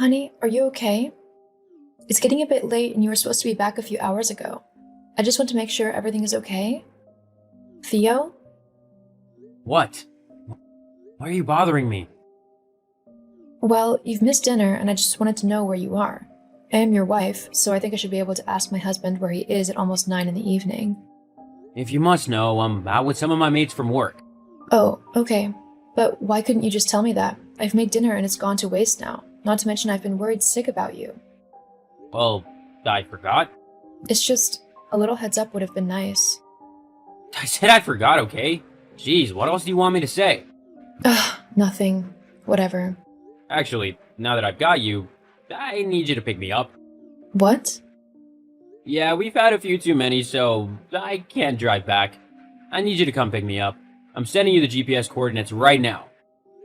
Honey, are you okay? It's getting a bit late and you were supposed to be back a few hours ago. I just want to make sure everything is okay. Theo? What? Why are you bothering me? Well, you've missed dinner and I just wanted to know where you are. I am your wife, so I think I should be able to ask my husband where he is at almost 9 in the evening. If you must know, I'm out with some of my mates from work. Oh, okay. But why couldn't you just tell me that? I've made dinner and it's gone to waste now. Not to mention I've been worried sick about you. Well, I forgot. It's just, a little heads up would have been nice. I said I forgot, okay? Jeez, what else do you want me to say? Ugh, nothing. Whatever. Actually, now that I've got you, I need you to pick me up. What? Yeah, we've had a few too many, so I can't drive back. I need you to come pick me up. I'm sending you the GPS coordinates right now.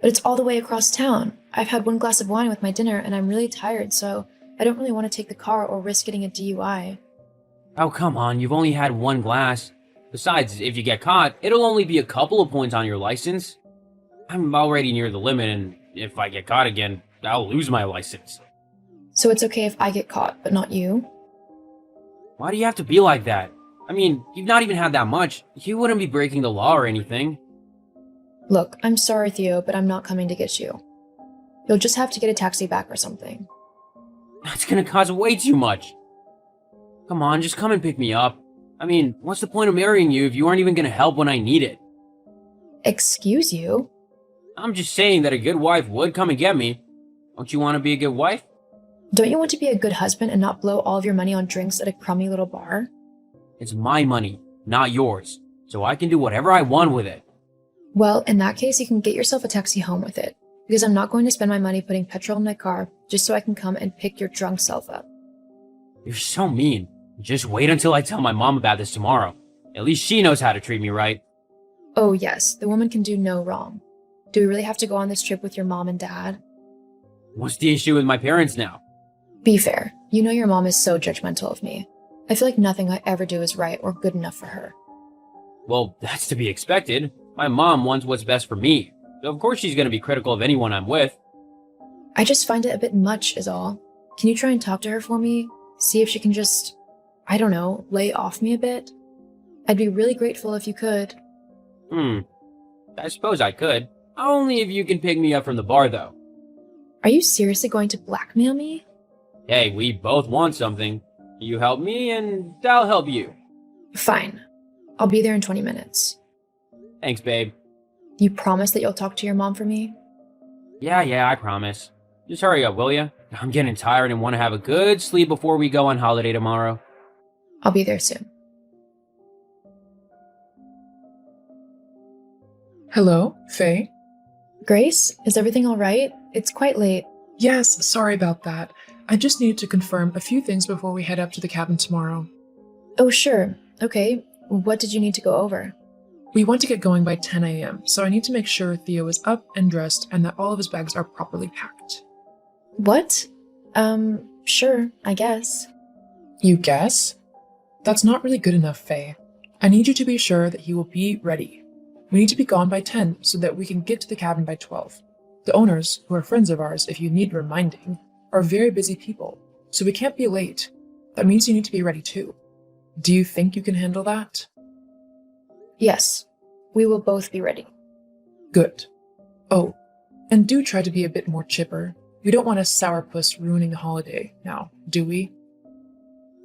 But it's all the way across town. I've had one glass of wine with my dinner and I'm really tired, so I don't really want to take the car or risk getting a DUI. Oh, come on, you've only had one glass. Besides, if you get caught, it'll only be a couple of points on your license. I'm already near the limit, and if I get caught again, I'll lose my license. So it's okay if I get caught, but not you? Why do you have to be like that? I mean, you've not even had that much. You wouldn't be breaking the law or anything. Look, I'm sorry, Theo, but I'm not coming to get you. You'll just have to get a taxi back or something. That's gonna cost way too much. Come on, just come and pick me up. I mean, what's the point of marrying you if you aren't even gonna help when I need it? Excuse you? I'm just saying that a good wife would come and get me. Don't you want to be a good wife? Don't you want to be a good husband and not blow all of your money on drinks at a crummy little bar? It's my money, not yours, so I can do whatever I want with it. Well, in that case, you can get yourself a taxi home with it, because I'm not going to spend my money putting petrol in my car just so I can come and pick your drunk self up. You're so mean. Just wait until I tell my mom about this tomorrow. At least she knows how to treat me right. Oh yes, the woman can do no wrong. Do we really have to go on this trip with your mom and dad? What's the issue with my parents now? Be fair, you know your mom is so judgmental of me. I feel like nothing I ever do is right or good enough for her. Well, that's to be expected. My mom wants what's best for me. So of course she's going to be critical of anyone I'm with. I just find it a bit much is all. Can you try and talk to her for me? See if she can just, I don't know, lay off me a bit? I'd be really grateful if you could. I suppose I could. Only if you can pick me up from the bar, though. Are you seriously going to blackmail me? Hey, we both want something. You help me, and I'll help you. Fine. I'll be there in 20 minutes. Thanks, babe. You promise that you'll talk to your mom for me? Yeah, I promise. Just hurry up, will ya? I'm getting tired and want to have a good sleep before we go on holiday tomorrow. I'll be there soon. Hello, Faye? Grace, is everything all right? It's quite late. Yes, sorry about that. I just needed to confirm a few things before we head up to the cabin tomorrow. Oh, sure. Okay. What did you need to go over? We want to get going by 10 a.m., so I need to make sure Theo is up and dressed and that all of his bags are properly packed. What? Sure, I guess. You guess? That's not really good enough, Faye. I need you to be sure that he will be ready. We need to be gone by 10 so that we can get to the cabin by 12. The owners, who are friends of ours if you need reminding, are very busy people, so we can't be late. That means you need to be ready too. Do you think you can handle that? Yes, we will both be ready. Good. Oh, and do try to be a bit more chipper. We don't want a sourpuss ruining the holiday now, do we?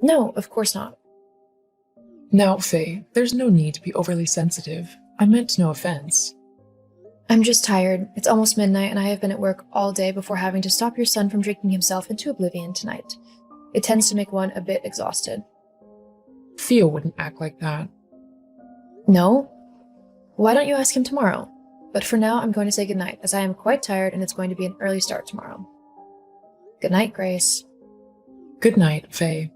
No, of course not. Now, Faye, there's no need to be overly sensitive. I meant no offense. I'm just tired. It's almost midnight and I have been at work all day before having to stop your son from drinking himself into oblivion tonight. It tends to make one a bit exhausted. Theo wouldn't act like that. No? Why don't you ask him tomorrow? But for now, I'm going to say goodnight, as I am quite tired and it's going to be an early start tomorrow. Good night, Grace. Good night, Faye.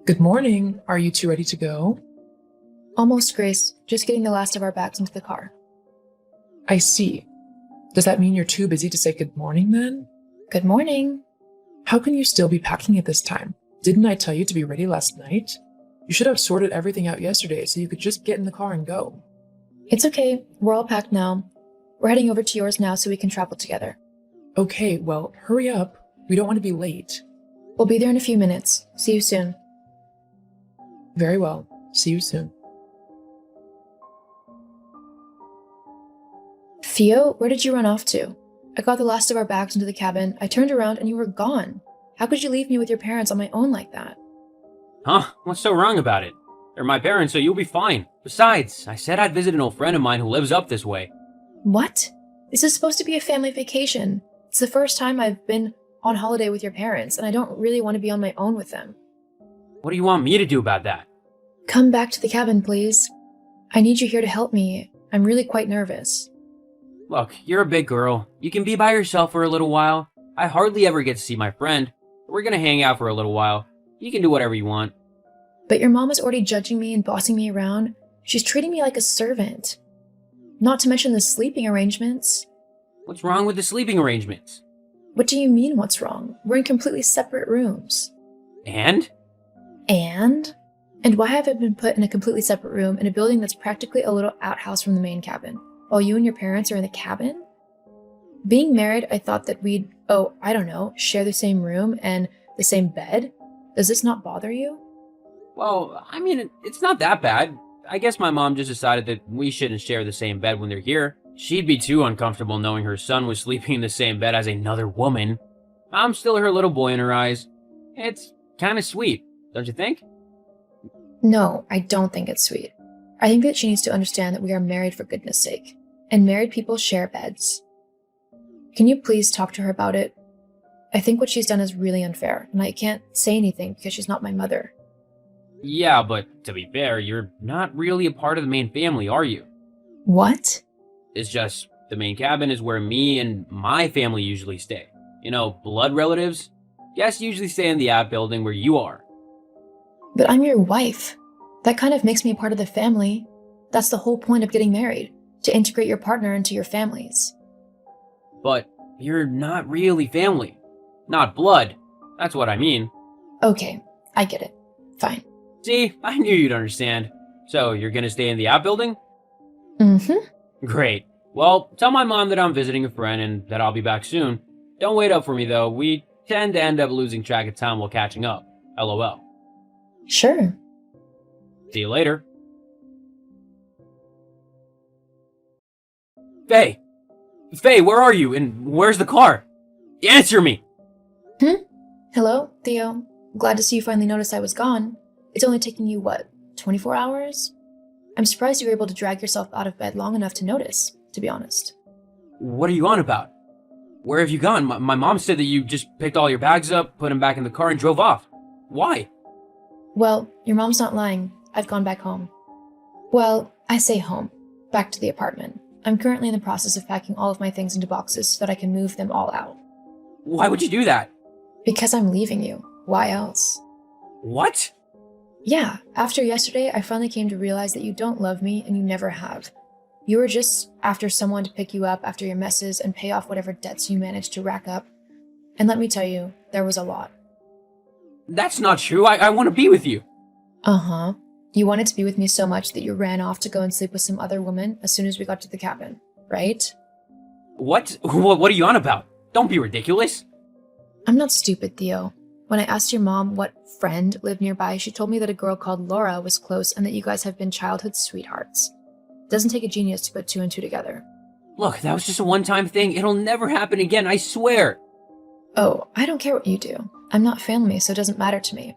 Good morning. Are you two ready to go? Almost, Grace. Just getting the last of our bags into the car. I see. Does that mean you're too busy to say good morning then? Good morning. How can you still be packing at this time? Didn't I tell you to be ready last night? You should have sorted everything out yesterday so you could just get in the car and go. It's okay. We're all packed now. We're heading over to yours now so we can travel together. Okay, well, hurry up. We don't want to be late. We'll be there in a few minutes. See you soon. Very well. See you soon. Theo, where did you run off to? I got the last of our bags into the cabin. I turned around and you were gone. How could you leave me with your parents on my own like that? Huh? What's so wrong about it? They're my parents, so you'll be fine. Besides, I said I'd visit an old friend of mine who lives up this way. What? This is supposed to be a family vacation. It's the first time I've been on holiday with your parents, and I don't really want to be on my own with them. What do you want me to do about that? Come back to the cabin, please. I need you here to help me. I'm really quite nervous. Look, you're a big girl. You can be by yourself for a little while. I hardly ever get to see my friend. We're gonna hang out for a little while. You can do whatever you want. But your mom is already judging me and bossing me around. She's treating me like a servant. Not to mention the sleeping arrangements. What's wrong with the sleeping arrangements? What do you mean, what's wrong? We're in completely separate rooms. And? And? And why have I been put in a completely separate room in a building that's practically a little outhouse from the main cabin, while you and your parents are in the cabin? Being married, I thought that we'd, share the same room and the same bed. Does this not bother you? Well, I mean, it's not that bad. I guess my mom just decided that we shouldn't share the same bed when they're here. She'd be too uncomfortable knowing her son was sleeping in the same bed as another woman. I'm still her little boy in her eyes. It's kind of sweet, don't you think? No, I don't think it's sweet. I think that she needs to understand that we are married for goodness sake, and married people share beds. Can you please talk to her about it? I think what she's done is really unfair, and I can't say anything because she's not my mother. Yeah, but to be fair, you're not really a part of the main family, are you? What? It's just, the main cabin is where me and my family usually stay. You know, blood relatives? Guests usually stay in the outbuilding where you are. But I'm your wife. That kind of makes me a part of the family. That's the whole point of getting married, to integrate your partner into your families. But you're not really family. Not blood. That's what I mean. Okay, I get it. Fine. See, I knew you'd understand. So, you're gonna stay in the outbuilding? Mm-hmm. Great. Well, tell my mom that I'm visiting a friend and that I'll be back soon. Don't wait up for me, though. We tend to end up losing track of time while catching up. LOL. Sure. See you later. Faye! Faye, where are you? And where's the car? Answer me! Hello, Theo. Glad to see you finally noticed I was gone. It's only taken you, 24 hours? I'm surprised you were able to drag yourself out of bed long enough to notice, to be honest. What are you on about? Where have you gone? My mom said that you just picked all your bags up, put them back in the car, and drove off. Why? Well, your mom's not lying. I've gone back home. Well, I say home. Back to the apartment. I'm currently in the process of packing all of my things into boxes so that I can move them all out. Why would you do that? Because I'm leaving you. Why else? What? Yeah, after yesterday, I finally came to realize that you don't love me and you never have. You were just after someone to pick you up after your messes and pay off whatever debts you managed to rack up. And let me tell you, there was a lot. That's not true. I want to be with you. Uh-huh. You wanted to be with me so much that you ran off to go and sleep with some other woman as soon as we got to the cabin, right? What? What are you on about? Don't be ridiculous. I'm not stupid, Theo. When I asked your mom what friend lived nearby, she told me that a girl called Laura was close and that you guys have been childhood sweethearts. Doesn't take a genius to put two and two together. Look, that was just a one-time thing. It'll never happen again, I swear. Oh, I don't care what you do. I'm not family, so it doesn't matter to me.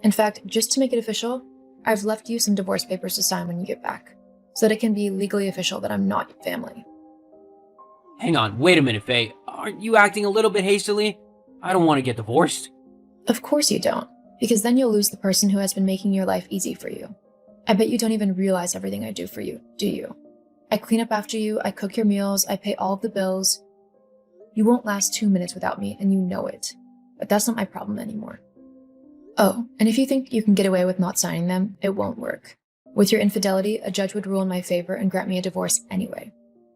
In fact, just to make it official, I've left you some divorce papers to sign when you get back, so that it can be legally official that I'm not family. Hang on, wait a minute, Faye. Aren't you acting a little bit hastily? I don't want to get divorced. Of course you don't, because then you'll lose the person who has been making your life easy for you. I bet you don't even realize everything I do for you, do you? I clean up after you, I cook your meals, I pay all of the bills. You won't last 2 minutes without me, and you know it. But that's not my problem anymore. Oh, and if you think you can get away with not signing them, it won't work. With your infidelity, a judge would rule in my favor and grant me a divorce anyway.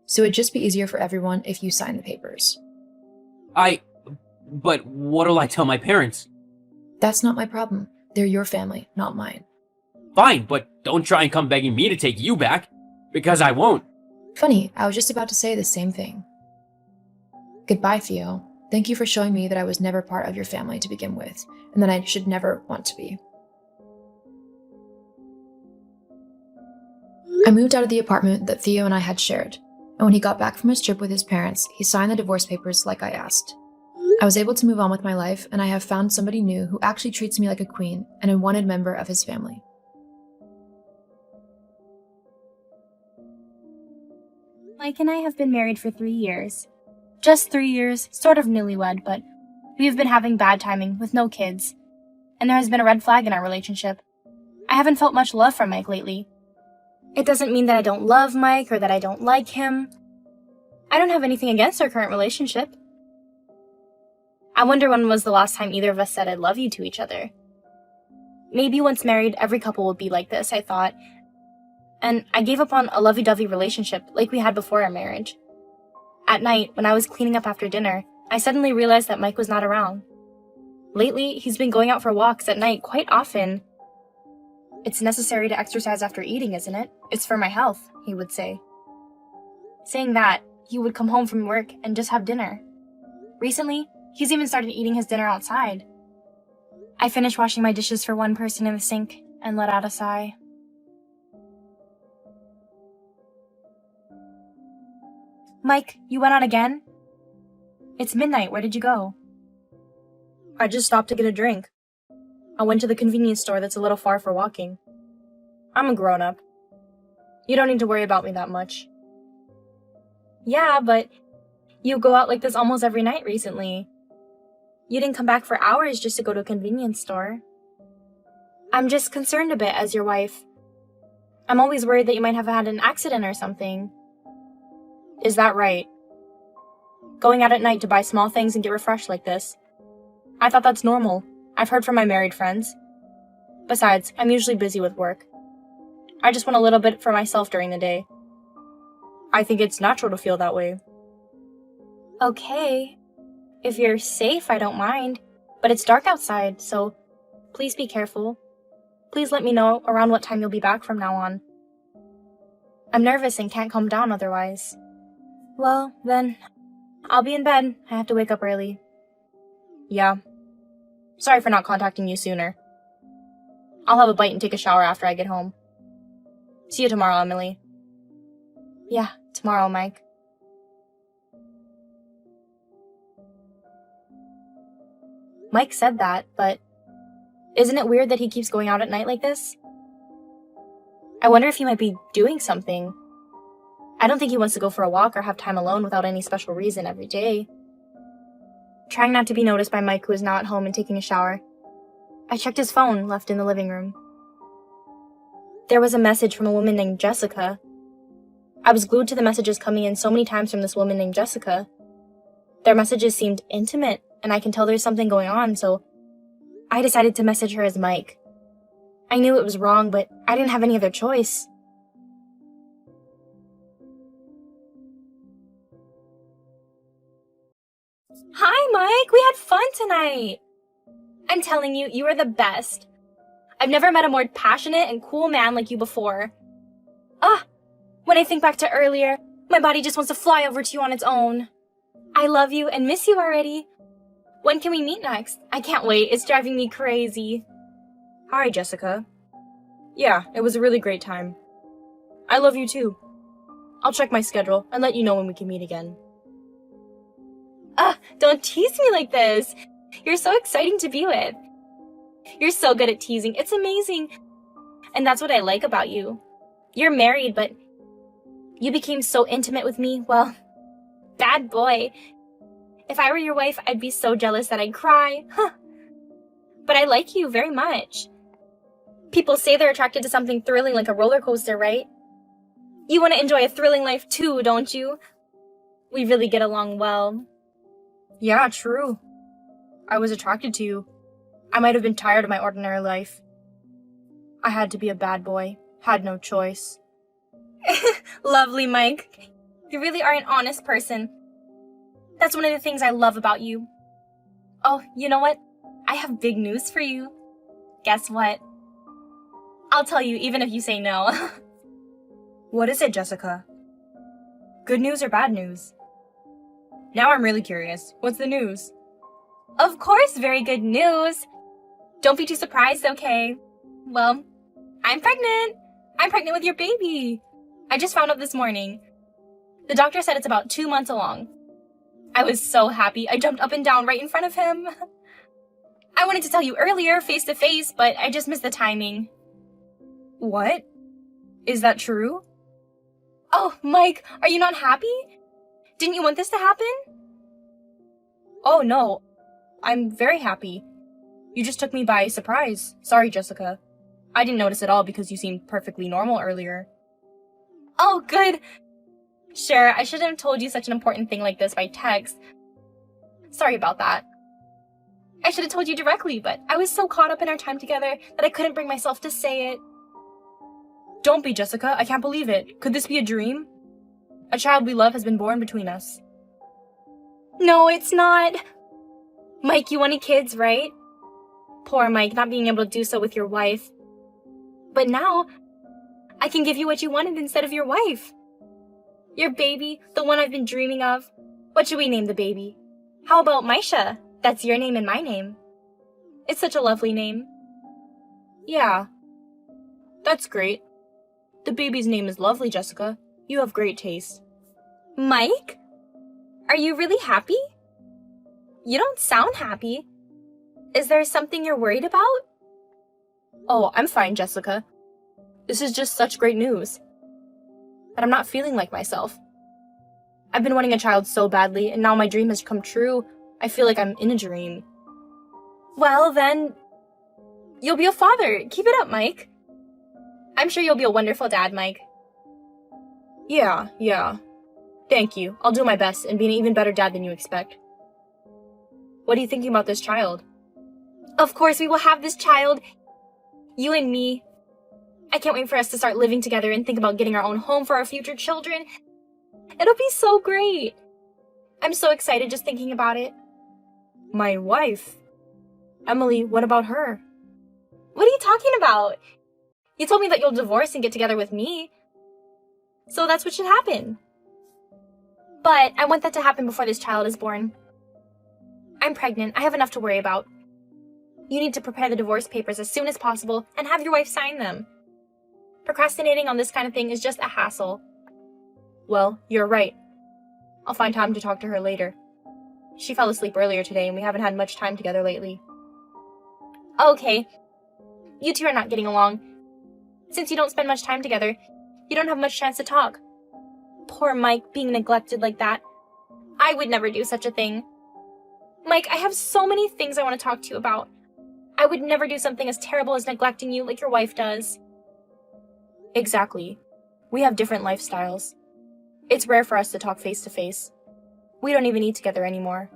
So it'd just be easier for everyone if you sign the papers. But what'll I tell my parents? That's not my problem. They're your family, not mine. Fine, but don't try and come begging me to take you back. Because I won't. Funny, I was just about to say the same thing. Goodbye, Theo. Thank you for showing me that I was never part of your family to begin with, and that I should never want to be. I moved out of the apartment that Theo and I had shared, and when he got back from his trip with his parents, he signed the divorce papers like I asked. I was able to move on with my life, and I have found somebody new who actually treats me like a queen and a wanted member of his family. Mike and I have been married for 3 years. Just 3 years, sort of newlywed, but we have been having bad timing with no kids. And there has been a red flag in our relationship. I haven't felt much love from Mike lately. It doesn't mean that I don't love Mike or that I don't like him. I don't have anything against our current relationship. I wonder when was the last time either of us said I love you to each other. Maybe once married, every couple would be like this, I thought. And I gave up on a lovey-dovey relationship like we had before our marriage. At night, when I was cleaning up after dinner, I suddenly realized that Mike was not around. Lately, he's been going out for walks at night quite often. It's necessary to exercise after eating, isn't it? It's for my health, he would say. Saying that, he would come home from work and just have dinner. Recently, he's even started eating his dinner outside. I finished washing my dishes for one person in the sink and let out a sigh. Mike, you went out again? It's midnight. Where did you go? I just stopped to get a drink. I went to the convenience store that's a little far for walking. I'm a grown-up. You don't need to worry about me that much. Yeah, but you go out like this almost every night recently. You didn't come back for hours just to go to a convenience store. I'm just concerned a bit as your wife. I'm always worried that you might have had an accident or something. Is that right? Going out at night to buy small things and get refreshed like this? I thought that's normal. I've heard from my married friends. Besides, I'm usually busy with work. I just want a little bit for myself during the day. I think it's natural to feel that way. Okay. If you're safe, I don't mind. But it's dark outside, so please be careful. Please let me know around what time you'll be back from now on. I'm nervous and can't calm down otherwise. Well, then, I'll be in bed. I have to wake up early. Yeah. Sorry for not contacting you sooner. I'll have a bite and take a shower after I get home. See you tomorrow, Emily. Yeah, tomorrow, Mike. Mike said that, but isn't it weird that he keeps going out at night like this? I wonder if he might be doing something. I don't think he wants to go for a walk or have time alone without any special reason every day. Trying not to be noticed by Mike, who is now at home and taking a shower, I checked his phone left in the living room. There was a message from a woman named Jessica. I was glued to the messages coming in so many times from this woman named Jessica. Their messages seemed intimate, and I can tell there's something going on, so I decided to message her as Mike. I knew it was wrong, but I didn't have any other choice. Hi, Mike! We had fun tonight! I'm telling you, you are the best. I've never met a more passionate and cool man like you before. When I think back to earlier, my body just wants to fly over to you on its own. I love you and miss you already. When can we meet next? I can't wait. It's driving me crazy. Hi, Jessica. Yeah, it was a really great time. I love you too. I'll check my schedule and let you know when we can meet again. Don't tease me like this. You're so exciting to be with. You're so good at teasing. It's amazing. And that's what I like about you. You're married, but you became so intimate with me. Well, bad boy. If I were your wife, I'd be so jealous that I'd cry. But I like you very much. People say they're attracted to something thrilling like a roller coaster, right? You want to enjoy a thrilling life too, don't you? We really get along well. Yeah, true. I was attracted to you. I might have been tired of my ordinary life. I had to be a bad boy. Had no choice. Lovely, Mike. You really are an honest person. That's one of the things I love about you. Oh, you know what? I have big news for you. Guess what? I'll tell you even if you say no. What is it, Jessica? Good news or bad news? Now I'm really curious. What's the news? Of course, very good news. Don't be too surprised, okay? Well, I'm pregnant. I'm pregnant with your baby. I just found out this morning. The doctor said it's about 2 months along. I was so happy. I jumped up and down right in front of him. I wanted to tell you earlier, face to face, but I just missed the timing. What? Is that true? Oh, Mike, are you not happy? Didn't you want this to happen? Oh no. I'm very happy. You just took me by surprise. Sorry, Jessica. I didn't notice at all because you seemed perfectly normal earlier. Oh, good. Sure, I shouldn't have told you such an important thing like this by text. Sorry about that. I should have told you directly, but I was so caught up in our time together that I couldn't bring myself to say it. Don't be, Jessica. I can't believe it. Could this be a dream? A child we love has been born between us. No, it's not. Mike, you wanted kids, right? Poor Mike, not being able to do so with your wife. But now, I can give you what you wanted instead of your wife. Your baby, the one I've been dreaming of. What should we name the baby? How about Misha? That's your name and my name. It's such a lovely name. Yeah. That's great. The baby's name is lovely, Jessica. You have great taste. Mike? Are you really happy? You don't sound happy. Is there something you're worried about? Oh, I'm fine, Jessica. This is just such great news. But I'm not feeling like myself. I've been wanting a child so badly, and now my dream has come true. I feel like I'm in a dream. Well, then, you'll be a father. Keep it up, Mike. I'm sure you'll be a wonderful dad, Mike. Yeah. Thank you. I'll do my best and be an even better dad than you expect. What are you thinking about this child? Of course, we will have this child. You and me. I can't wait for us to start living together and think about getting our own home for our future children. It'll be so great. I'm so excited just thinking about it. My wife? Emily, what about her? What are you talking about? You told me that you'll divorce and get together with me. So that's what should happen. But I want that to happen before this child is born. I'm pregnant. I have enough to worry about. You need to prepare the divorce papers as soon as possible and have your wife sign them. Procrastinating on this kind of thing is just a hassle. Well, you're right. I'll find time to talk to her later. She fell asleep earlier today and we haven't had much time together lately. Okay. You two are not getting along. Since you don't spend much time together, you don't have much chance to talk. Poor Mike being neglected like that. I would never do such a thing. Mike, I have so many things I want to talk to you about. I would never do something as terrible as neglecting you like your wife does. Exactly. We have different lifestyles. It's rare for us to talk face to face. We don't even eat together anymore.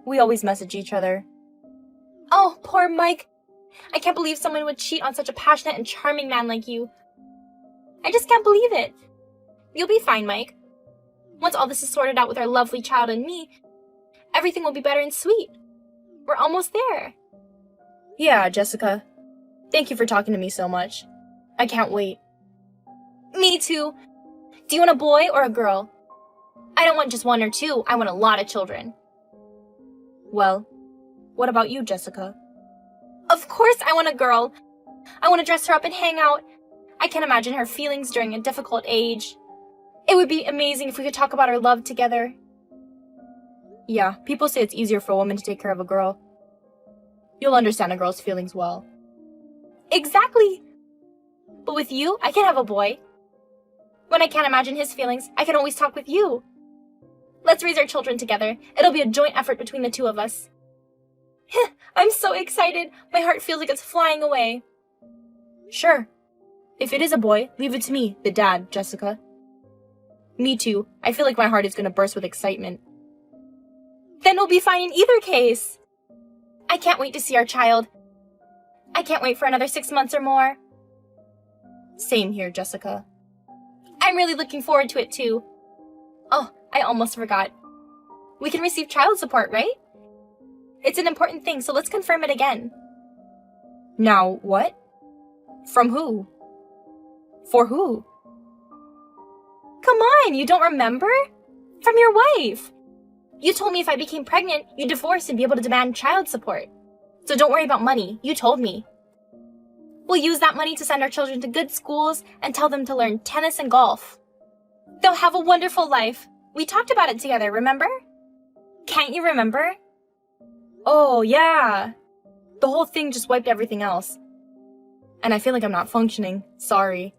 We always message each other. Oh, poor Mike. I can't believe someone would cheat on such a passionate and charming man like you. I just can't believe it. You'll be fine, Mike. Once all this is sorted out with our lovely child and me, everything will be better and sweet. We're almost there. Yeah, Jessica. Thank you for talking to me so much. I can't wait. Me too. Do you want a boy or a girl? I don't want just one or two. I want a lot of children. Well, what about you, Jessica? Of course I want a girl. I want to dress her up and hang out. I can imagine her feelings during a difficult age. It would be amazing if we could talk about our love together. Yeah, people say it's easier for a woman to take care of a girl. You'll understand a girl's feelings well. Exactly. But with you, I can have a boy. When I can't imagine his feelings, I can always talk with you. Let's raise our children together. It'll be a joint effort between the two of us. I'm so excited. My heart feels like it's flying away. Sure. If it is a boy, leave it to me, the dad, Jessica. Me too. I feel like my heart is going to burst with excitement. Then we'll be fine in either case. I can't wait to see our child. I can't wait for another 6 months or more. Same here, Jessica. I'm really looking forward to it too. Oh, I almost forgot. We can receive child support, right? It's an important thing, so let's confirm it again. Now, what? From who? For who? Come on, you don't remember? From your wife. You told me if I became pregnant, you'd divorce and be able to demand child support. So don't worry about money, you told me. We'll use that money to send our children to good schools and tell them to learn tennis and golf. They'll have a wonderful life. We talked about it together, remember? Can't you remember? Oh, yeah. The whole thing just wiped everything else. And I feel like I'm not functioning. Sorry.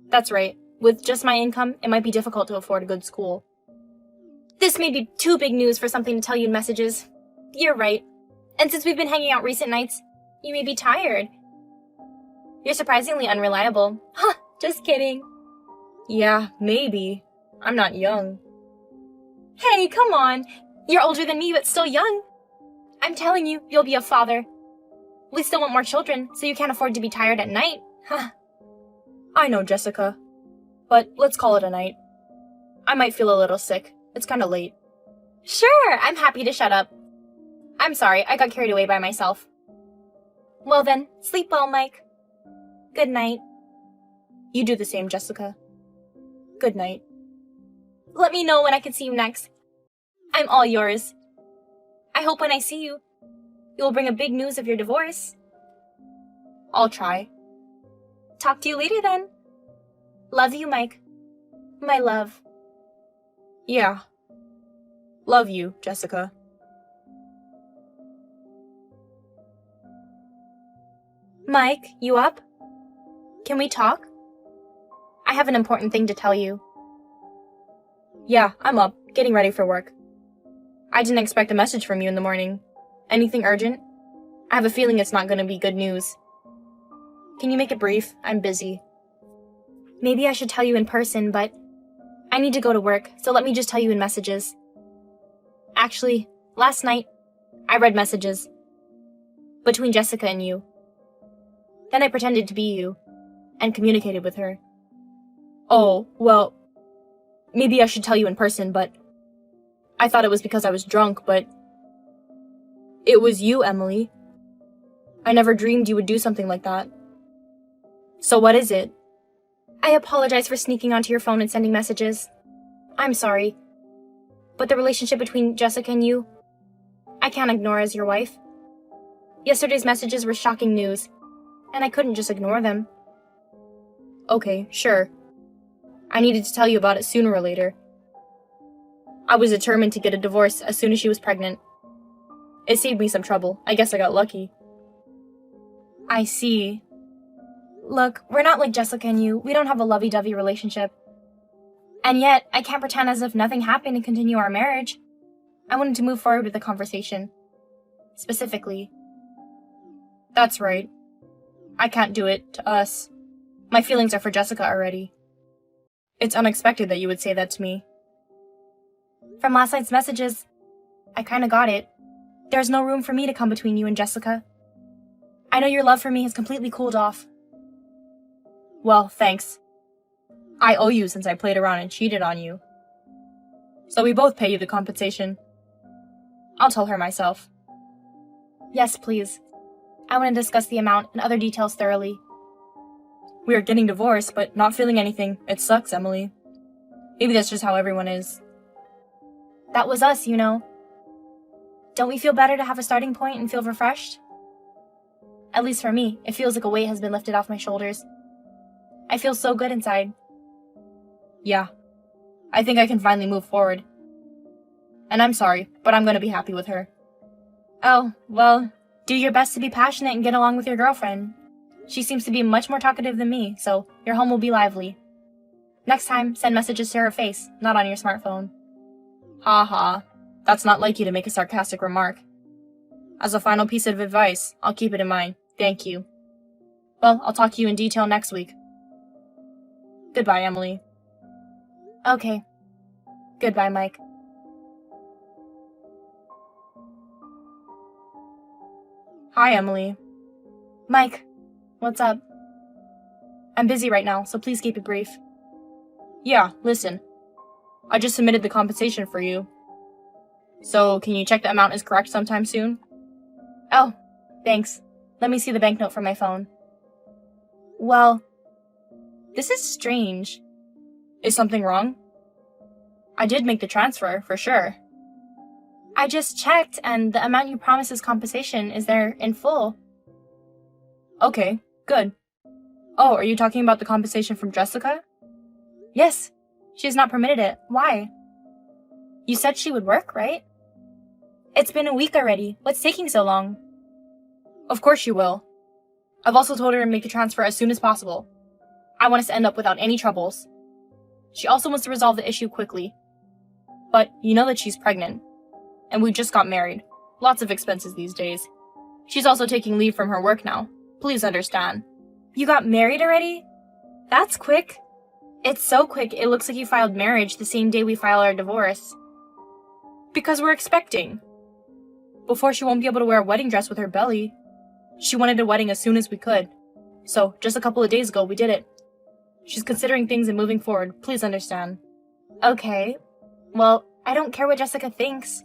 That's right. With just my income, it might be difficult to afford a good school. This may be too big news for something to tell you in messages. You're right. And since we've been hanging out recent nights, you may be tired. You're surprisingly unreliable. Huh, just kidding. Yeah, maybe. I'm not young. Hey, come on. You're older than me, but still young. I'm telling you, you'll be a father. We still want more children, so you can't afford to be tired at night. Huh. I know, Jessica. But let's call it a night. I might feel a little sick. It's kinda late. Sure, I'm happy to shut up. I'm sorry, I got carried away by myself. Well then, sleep well, Mike. Good night. You do the same, Jessica. Good night. Let me know when I can see you next. I'm all yours. I hope when I see you, you will bring a big news of your divorce. I'll try. Talk to you later then. Love you, Mike. My love. Yeah. Love you, Jessica. Mike, you up? Can we talk? I have an important thing to tell you. Yeah, I'm up, getting ready for work. I didn't expect a message from you in the morning. Anything urgent? I have a feeling it's not going to be good news. Can you make it brief? I'm busy. Maybe I should tell you in person, but I need to go to work, so let me just tell you in messages. Actually, last night, I read messages. Between Jessica and you. Then I pretended to be you, and communicated with her. Oh, well, maybe I should tell you in person, but I thought it was because I was drunk, but it was you, Emily. I never dreamed you would do something like that. So what is it? I apologize for sneaking onto your phone and sending messages. I'm sorry. But the relationship between Jessica and you, I can't ignore as your wife. Yesterday's messages were shocking news, and I couldn't just ignore them. Okay, sure. I needed to tell you about it sooner or later. I was determined to get a divorce as soon as she was pregnant. It saved me some trouble. I guess I got lucky. I see. Look, we're not like Jessica and you. We don't have a lovey-dovey relationship. And yet, I can't pretend as if nothing happened and continue our marriage. I wanted to move forward with the conversation. Specifically. That's right. I can't do it to us. My feelings are for Jessica already. It's unexpected that you would say that to me. From last night's messages, I kinda got it. There's no room for me to come between you and Jessica. I know your love for me has completely cooled off. Well, thanks. I owe you since I played around and cheated on you. So we both pay you the compensation. I'll tell her myself. Yes, please. I want to discuss the amount and other details thoroughly. We are getting divorced, but not feeling anything. It sucks, Emily. Maybe that's just how everyone is. That was us, you know. Don't we feel better to have a starting point and feel refreshed? At least for me, it feels like a weight has been lifted off my shoulders. I feel so good inside. Yeah. I think I can finally move forward. And I'm sorry, but I'm gonna be happy with her. Oh, well, do your best to be passionate and get along with your girlfriend. She seems to be much more talkative than me, so your home will be lively. Next time, send messages to her face, not on your smartphone. Ha ha. That's not like you to make a sarcastic remark. As a final piece of advice, I'll keep it in mind. Thank you. Well, I'll talk to you in detail next week. Goodbye, Emily. Okay. Goodbye, Mike. Hi, Emily. Mike, what's up? I'm busy right now, so please keep it brief. Yeah, listen. I just submitted the compensation for you. So, can you check the amount is correct sometime soon? Oh, thanks. Let me see the banknote from my phone. Well, this is strange. Is something wrong? I did make the transfer, for sure. I just checked, and the amount you promised as compensation is there in full. Okay, good. Oh, are you talking about the compensation from Jessica? Yes, she has not permitted it. Why? You said she would work, right? It's been a week already. What's taking so long? Of course she will. I've also told her to make the transfer as soon as possible. I want us to end up without any troubles. She also wants to resolve the issue quickly. But you know that she's pregnant. And we just got married. Lots of expenses these days. She's also taking leave from her work now. Please understand. You got married already? That's quick. It's so quick, it looks like you filed marriage the same day we file our divorce. Because we're expecting. Before she won't be able to wear a wedding dress with her belly. She wanted a wedding as soon as we could. So, just a couple of days ago, we did it. She's considering things and moving forward. Please understand. Okay. Well, I don't care what Jessica thinks.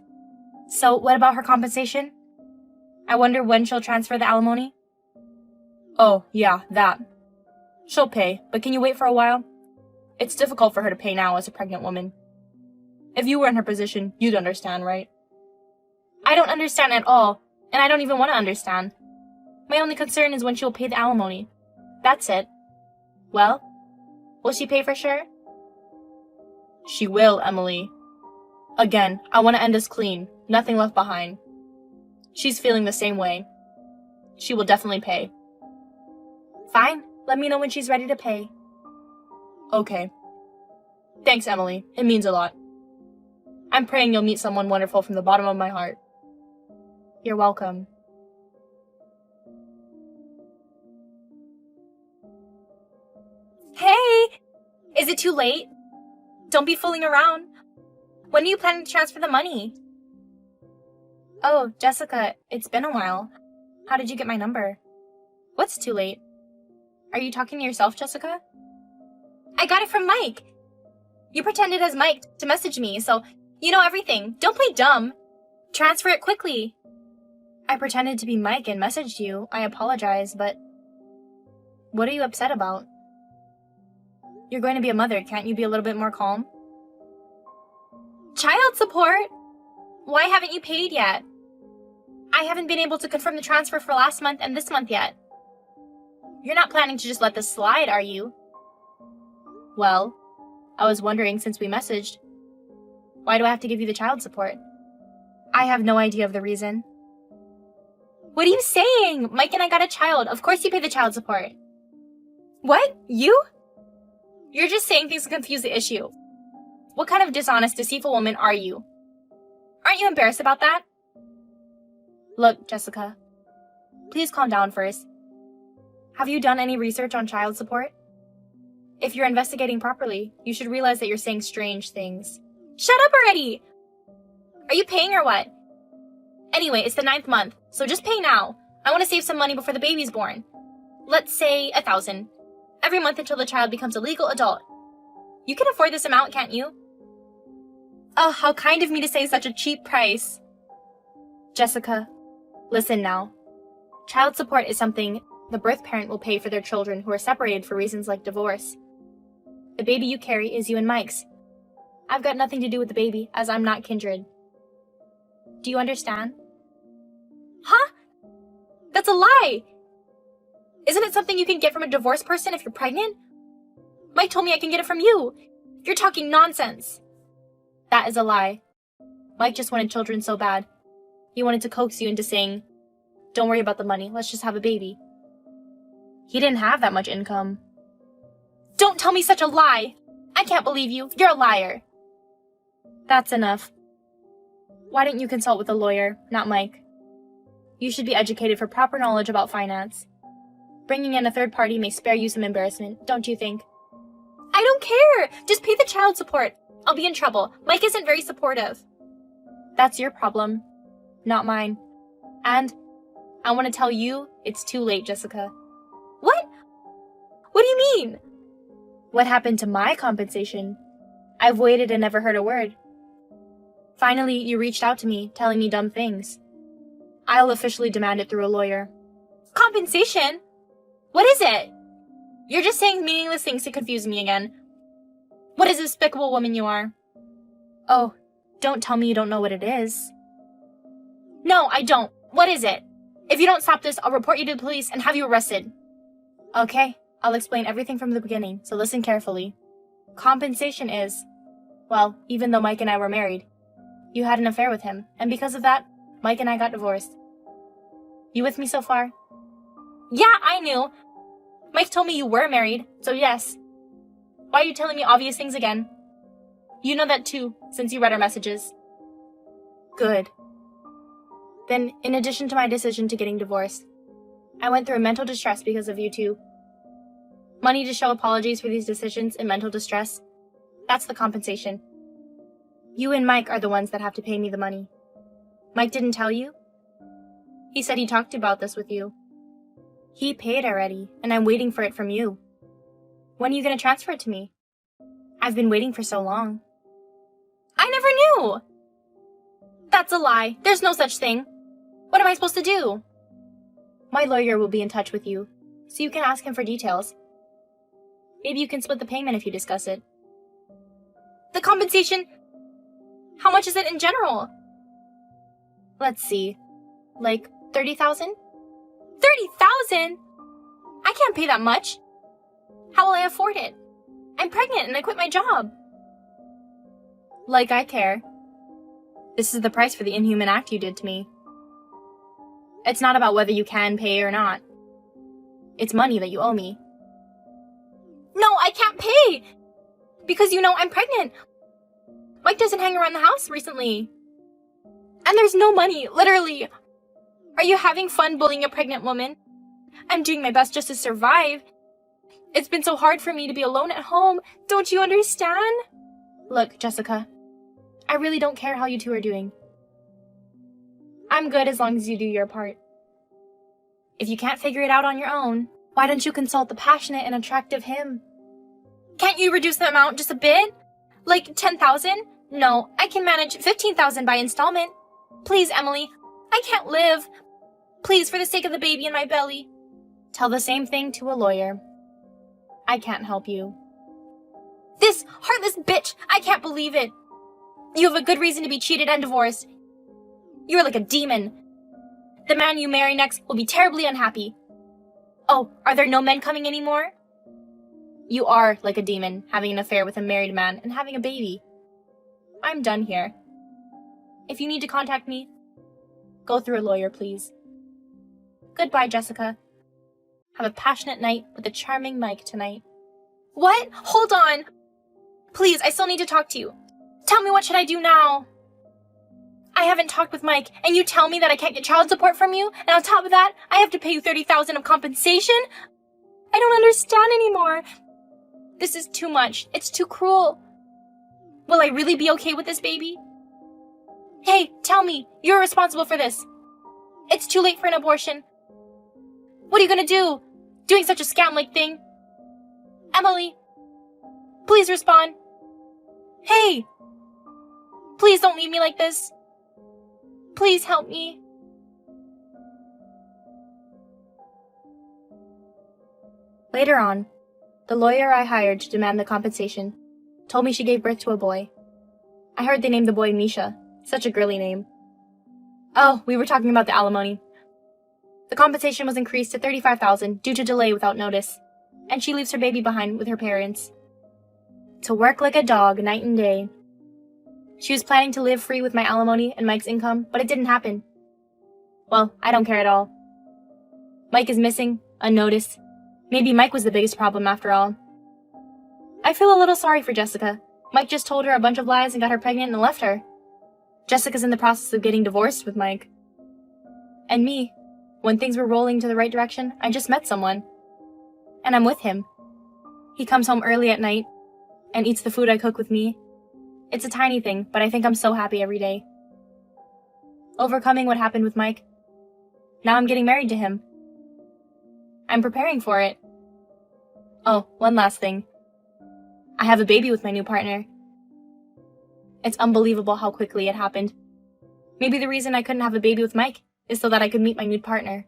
So, what about her compensation? I wonder when she'll transfer the alimony? Oh, yeah, that. She'll pay, but can you wait for a while? It's difficult for her to pay now as a pregnant woman. If you were in her position, you'd understand, right? I don't understand at all, and I don't even want to understand. My only concern is when she'll pay the alimony. That's it. Well, will she pay for sure? She will, Emily. Again, I want to end this clean. Nothing left behind. She's feeling the same way. She will definitely pay. Fine. Let me know when she's ready to pay. Okay. Thanks, Emily. It means a lot. I'm praying you'll meet someone wonderful from the bottom of my heart. You're welcome. Hey! Is it too late? Don't be fooling around. When are you planning to transfer the money? Oh, Jessica, it's been a while. How did you get my number? What's too late? Are you talking to yourself, Jessica? I got it from Mike. You pretended as Mike to message me, so you know everything. Don't play dumb. Transfer it quickly. I pretended to be Mike and messaged you. I apologize, but what are you upset about? You're going to be a mother. Can't you be a little bit more calm? Child support? Why haven't you paid yet? I haven't been able to confirm the transfer for last month and this month yet. You're not planning to just let this slide, are you? Well, I was wondering since we messaged, why do I have to give you the child support? I have no idea of the reason. What are you saying? Mike and I got a child. Of course you pay the child support. What? You? You're just saying things to confuse the issue. What kind of dishonest, deceitful woman are you? Aren't you embarrassed about that? Look, Jessica, please calm down first. Have you done any research on child support? If you're investigating properly, you should realize that you're saying strange things. Shut up already! Are you paying or what? Anyway, it's the 9th month, so just pay now. I want to save some money before the baby's born. Let's say 1,000. Every month until the child becomes a legal adult. You can afford this amount, can't you? Oh, how kind of me to say such a cheap price. Jessica, listen now. Child support is something the birth parent will pay for their children who are separated for reasons like divorce. The baby you carry is you and Mike's. I've got nothing to do with the baby, as I'm not kindred. Do you understand? Huh? That's a lie! Isn't it something you can get from a divorced person if you're pregnant? Mike told me I can get it from you. You're talking nonsense. That is a lie. Mike just wanted children so bad. He wanted to coax you into saying, don't worry about the money, let's just have a baby. He didn't have that much income. Don't tell me such a lie! I can't believe you. You're a liar. That's enough. Why didn't you consult with a lawyer, not Mike? You should be educated for proper knowledge about finance. Bringing in a third party may spare you some embarrassment, don't you think? I don't care! Just pay the child support. I'll be in trouble. Mike isn't very supportive. That's your problem, not mine. And I want to tell you, it's too late, Jessica. What? What do you mean? What happened to my compensation? I've waited and never heard a word. Finally, you reached out to me, telling me dumb things. I'll officially demand it through a lawyer. Compensation? What is it? You're just saying meaningless things to confuse me again. What a despicable woman you are. Oh, don't tell me you don't know what it is. No, I don't. What is it? If you don't stop this, I'll report you to the police and have you arrested. Okay, I'll explain everything from the beginning, so listen carefully. Compensation is, well, even though Mike and I were married, you had an affair with him, and because of that, Mike and I got divorced. You with me so far? Yeah, I knew. Mike told me you were married, so yes. Why are you telling me obvious things again? You know that too, since you read our messages. Good. Then, in addition to my decision to getting divorced, I went through a mental distress because of you two. Money to show apologies for these decisions and mental distress. That's the compensation. You and Mike are the ones that have to pay me the money. Mike didn't tell you? He said he talked about this with you. He paid already, and I'm waiting for it from you. When are you going to transfer it to me? I've been waiting for so long. I never knew! That's a lie. There's no such thing. What am I supposed to do? My lawyer will be in touch with you, so you can ask him for details. Maybe you can split the payment if you discuss it. The compensation? How much is it in general? Let's see. Like 30,000? 30,000? I can't pay that much. How will I afford it? I'm pregnant and I quit my job. Like I care. This is the price for the inhuman act you did to me. It's not about whether you can pay or not. It's money that you owe me. No, I can't pay! Because you know I'm pregnant. Mike doesn't hang around the house recently. And there's no money, literally. Are you having fun bullying a pregnant woman? I'm doing my best just to survive. It's been so hard for me to be alone at home. Don't you understand? Look, Jessica, I really don't care how you two are doing. I'm good as long as you do your part. If you can't figure it out on your own, why don't you consult the passionate and attractive him? Can't you reduce the amount just a bit? Like 10,000? No, I can manage 15,000 by installment. Please, Emily, I can't live. Please, for the sake of the baby in my belly. Tell the same thing to a lawyer. I can't help you. This heartless bitch! I can't believe it! You have a good reason to be cheated and divorced. You're like a demon. The man you marry next will be terribly unhappy. Oh, are there no men coming anymore? You are like a demon, having an affair with a married man and having a baby. I'm done here. If you need to contact me, go through a lawyer, please. Goodbye, Jessica. Have a passionate night with a charming Mike tonight. What? Hold on! Please, I still need to talk to you. Tell me, what should I do now? I haven't talked with Mike, and you tell me that I can't get child support from you, and on top of that, I have to pay you 30,000 of compensation? I don't understand anymore. This is too much. It's too cruel. Will I really be okay with this baby? Hey, tell me, you're responsible for this. It's too late for an abortion. What are you gonna do? Doing such a scam-like thing? Emily, please respond. Hey! Please don't leave me like this. Please help me. Later on, the lawyer I hired to demand the compensation told me she gave birth to a boy. I heard they named the boy Misha. Such a girly name. Oh, we were talking about the alimony. The compensation was increased to 35,000 due to delay without notice, and she leaves her baby behind with her parents. To work like a dog night and day. She was planning to live free with my alimony and Mike's income, but it didn't happen. Well, I don't care at all. Mike is missing, unnoticed. Maybe Mike was the biggest problem after all. I feel a little sorry for Jessica. Mike just told her a bunch of lies and got her pregnant and left her. Jessica's in the process of getting divorced with Mike. And me, when things were rolling to the right direction, I just met someone. And I'm with him. He comes home early at night and eats the food I cook with me. It's a tiny thing, but I think I'm so happy every day. Overcoming what happened with Mike. Now I'm getting married to him. I'm preparing for it. Oh, one last thing. I have a baby with my new partner. It's unbelievable how quickly it happened. Maybe the reason I couldn't have a baby with Mike is so that I could meet my new partner.